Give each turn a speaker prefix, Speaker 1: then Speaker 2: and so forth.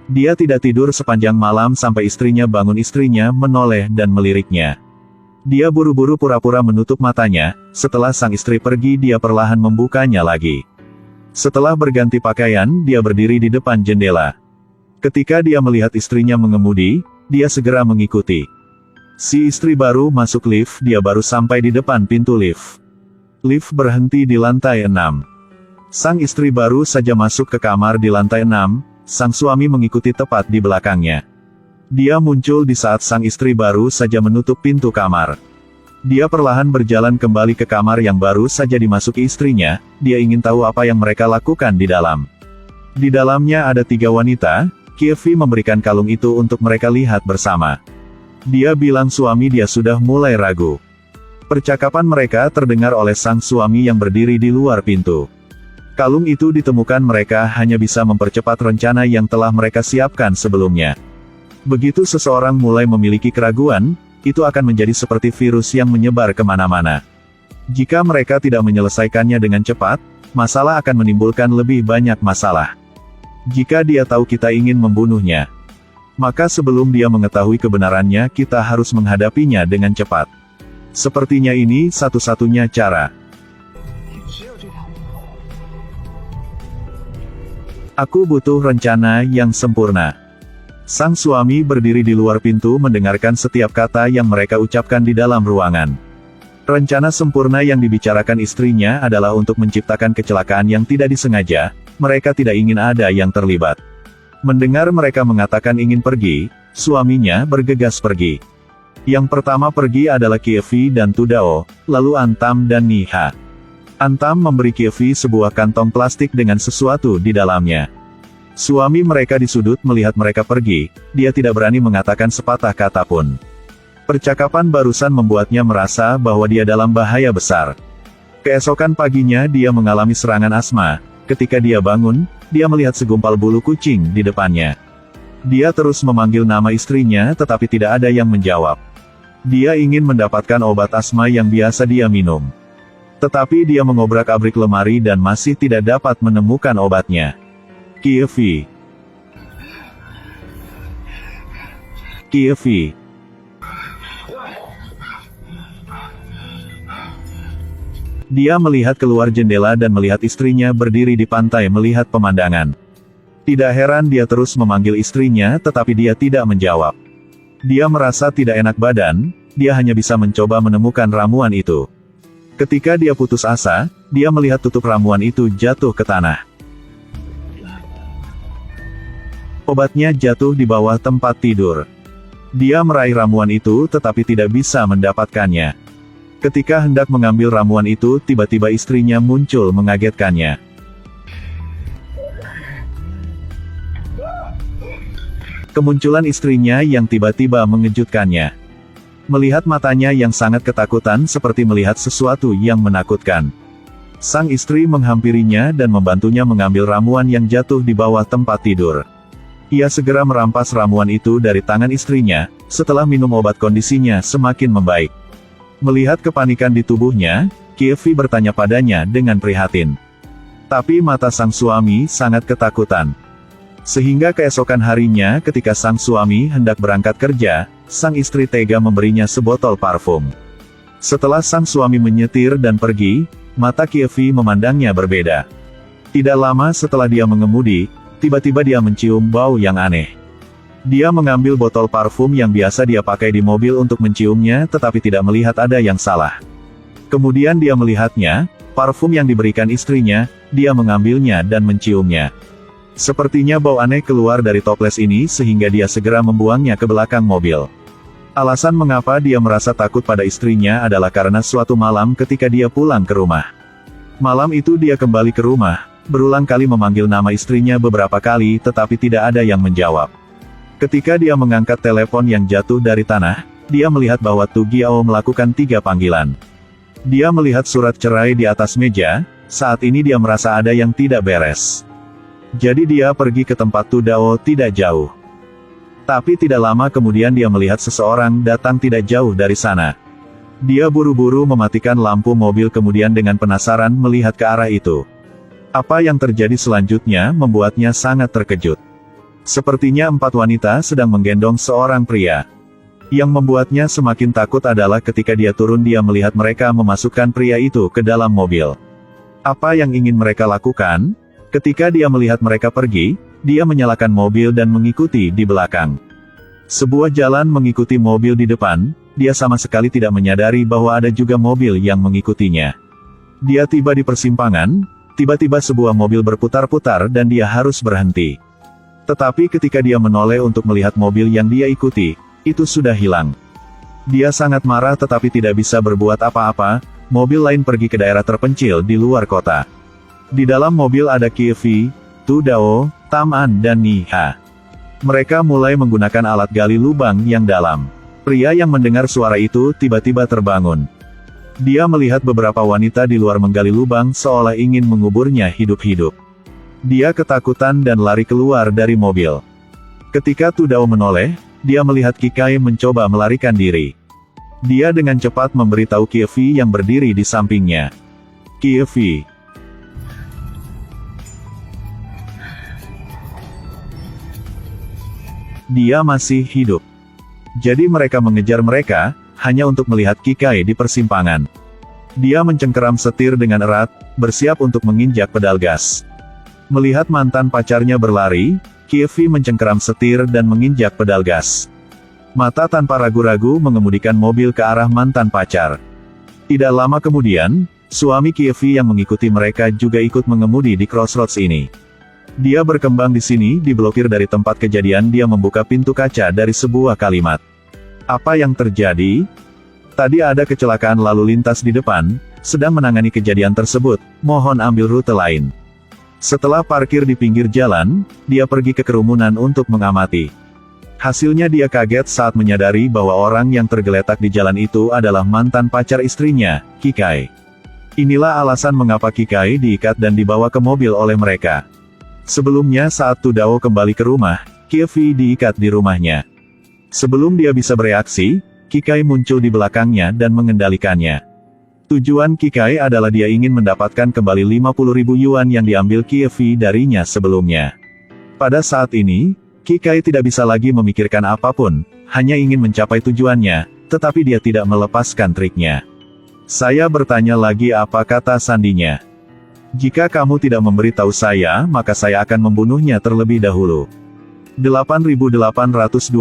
Speaker 1: Dia tidak tidur sepanjang malam sampai istrinya bangun. Istrinya menoleh dan meliriknya. Dia buru-buru pura-pura menutup matanya. Setelah sang istri pergi, dia perlahan membukanya lagi. Setelah berganti pakaian, dia berdiri di depan jendela. Ketika dia melihat istrinya mengemudi, dia segera mengikuti. Si istri baru masuk lift. Dia baru sampai di depan pintu lift. Lift berhenti di lantai 6. Sang istri baru saja masuk ke kamar di lantai 6. Sang suami mengikuti tepat di belakangnya. Dia muncul di saat sang istri baru saja menutup pintu kamar. Dia perlahan berjalan kembali ke kamar yang baru saja dimasuki istrinya. Dia ingin tahu apa yang mereka lakukan di dalam. Di dalamnya ada 3 wanita. Kievi memberikan kalung itu untuk mereka lihat bersama. Dia bilang suami dia sudah mulai ragu. Percakapan mereka terdengar oleh sang suami yang berdiri di luar pintu. Kalung itu ditemukan mereka hanya bisa mempercepat rencana yang telah mereka siapkan sebelumnya. Begitu seseorang mulai memiliki keraguan, itu akan menjadi seperti virus yang menyebar kemana-mana. Jika mereka tidak menyelesaikannya dengan cepat, masalah akan menimbulkan lebih banyak masalah. Jika dia tahu kita ingin membunuhnya, maka sebelum dia mengetahui kebenarannya, kita harus menghadapinya dengan cepat. Sepertinya ini satu-satunya cara. Aku butuh rencana yang sempurna. Sang suami berdiri di luar pintu mendengarkan setiap kata yang mereka ucapkan di dalam ruangan. Rencana sempurna yang dibicarakan istrinya adalah untuk menciptakan kecelakaan yang tidak disengaja. Mereka tidak ingin ada yang terlibat. Mendengar mereka mengatakan ingin pergi, suaminya bergegas pergi. Yang pertama pergi adalah Kievi dan Tudao, lalu Antam dan Niha. Antam memberi Kievi sebuah kantong plastik dengan sesuatu di dalamnya. Suami mereka di sudut melihat mereka pergi. Dia tidak berani mengatakan sepatah kata pun. Percakapan barusan membuatnya merasa bahwa dia dalam bahaya besar. Keesokan paginya dia mengalami serangan asma. Ketika dia bangun, dia melihat segumpal bulu kucing di depannya. Dia terus memanggil nama istrinya tetapi tidak ada yang menjawab. Dia ingin mendapatkan obat asma yang biasa dia minum. Tetapi dia mengobrak-abrik lemari dan masih tidak dapat menemukan obatnya. Kievi. Kievi. Dia melihat keluar jendela dan melihat istrinya berdiri di pantai melihat pemandangan. Tidak heran dia terus memanggil istrinya tetapi dia tidak menjawab. Dia merasa tidak enak badan, dia hanya bisa mencoba menemukan ramuan itu. Ketika dia putus asa, dia melihat tutup ramuan itu jatuh ke tanah. Obatnya jatuh di bawah tempat tidur. Dia meraih ramuan itu tetapi tidak bisa mendapatkannya. Ketika hendak mengambil ramuan itu, tiba-tiba istrinya muncul mengagetkannya. Kemunculan istrinya yang tiba-tiba mengejutkannya. Melihat matanya yang sangat ketakutan seperti melihat sesuatu yang menakutkan. Sang istri menghampirinya dan membantunya mengambil ramuan yang jatuh di bawah tempat tidur. Ia segera merampas ramuan itu dari tangan istrinya. Setelah minum obat kondisinya semakin membaik. Melihat kepanikan di tubuhnya, Kievi bertanya padanya dengan prihatin. Tapi mata sang suami sangat ketakutan. Sehingga keesokan harinya ketika sang suami hendak berangkat kerja, sang istri tega memberinya sebotol parfum. Setelah sang suami menyetir dan pergi, mata Kievi memandangnya berbeda. Tidak lama setelah dia mengemudi, tiba-tiba dia mencium bau yang aneh. Dia mengambil botol parfum yang biasa dia pakai di mobil untuk menciumnya tetapi tidak melihat ada yang salah. Kemudian dia melihatnya, parfum yang diberikan istrinya, dia mengambilnya dan menciumnya. Sepertinya bau aneh keluar dari toples ini sehingga dia segera membuangnya ke belakang mobil. Alasan mengapa dia merasa takut pada istrinya adalah karena suatu malam ketika dia pulang ke rumah. Malam itu dia kembali ke rumah, berulang kali memanggil nama istrinya beberapa kali tetapi tidak ada yang menjawab. Ketika dia mengangkat telepon yang jatuh dari tanah, dia melihat bahwa Tu Giao melakukan 3 panggilan. Dia melihat surat cerai di atas meja, saat ini dia merasa ada yang tidak beres. Jadi dia pergi ke tempat Tu Dao tidak jauh. Tapi tidak lama kemudian dia melihat seseorang datang tidak jauh dari sana. Dia buru-buru mematikan lampu mobil kemudian dengan penasaran melihat ke arah itu. Apa yang terjadi selanjutnya membuatnya sangat terkejut. Sepertinya 4 wanita sedang menggendong seorang pria. Yang membuatnya semakin takut adalah ketika dia turun dia melihat mereka memasukkan pria itu ke dalam mobil. Apa yang ingin mereka lakukan? Ketika dia melihat mereka pergi, dia menyalakan mobil dan mengikuti di belakang. Sebuah jalan mengikuti mobil di depan, dia sama sekali tidak menyadari bahwa ada juga mobil yang mengikutinya. Dia tiba di persimpangan, tiba-tiba sebuah mobil berputar-putar dan dia harus berhenti. Tetapi ketika dia menoleh untuk melihat mobil yang dia ikuti, itu sudah hilang. Dia sangat marah tetapi tidak bisa berbuat apa-apa, mobil lain pergi ke daerah terpencil di luar kota. Di dalam mobil ada Kievi, Tu Dao, Tam An dan Ni Ha. Mereka mulai menggunakan alat gali lubang yang dalam. Pria yang mendengar suara itu tiba-tiba terbangun. Dia melihat beberapa wanita di luar menggali lubang seolah ingin menguburnya hidup-hidup. Dia ketakutan dan lari keluar dari mobil. Ketika Tu Dao menoleh, dia melihat Kikai mencoba melarikan diri. Dia dengan cepat memberitahu Kievi yang berdiri di sampingnya. Kievi, dia masih hidup. Jadi mereka mengejar mereka, hanya untuk melihat Kikai di persimpangan. Dia mencengkeram setir dengan erat, bersiap untuk menginjak pedal gas. Melihat mantan pacarnya berlari, Kievi mencengkeram setir dan menginjak pedal gas. Mata tanpa ragu-ragu mengemudikan mobil ke arah mantan pacar. Tidak lama kemudian, suami Kievi yang mengikuti mereka juga ikut mengemudi di crossroads ini. Dia berkembang di sini, diblokir dari tempat kejadian. Dia membuka pintu kaca dari sebuah kalimat. Apa yang terjadi? Tadi ada kecelakaan lalu lintas di depan, sedang menangani kejadian tersebut, mohon ambil rute lain. Setelah parkir di pinggir jalan, dia pergi ke kerumunan untuk mengamati. Hasilnya dia kaget saat menyadari bahwa orang yang tergeletak di jalan itu adalah mantan pacar istrinya, Kikai. Inilah alasan mengapa Kikai diikat dan dibawa ke mobil oleh mereka. Sebelumnya saat Tu Dao kembali ke rumah, Kievi diikat di rumahnya. Sebelum dia bisa bereaksi, Kikai muncul di belakangnya dan mengendalikannya. Tujuan Kikai adalah dia ingin mendapatkan kembali 50.000 yuan yang diambil Kievi darinya sebelumnya. Pada saat ini, Kikai tidak bisa lagi memikirkan apapun, hanya ingin mencapai tujuannya, tetapi dia tidak melepaskan triknya. Saya bertanya lagi, apa kata sandinya? Jika kamu tidak memberitahu saya, maka saya akan membunuhnya terlebih dahulu. 8823-29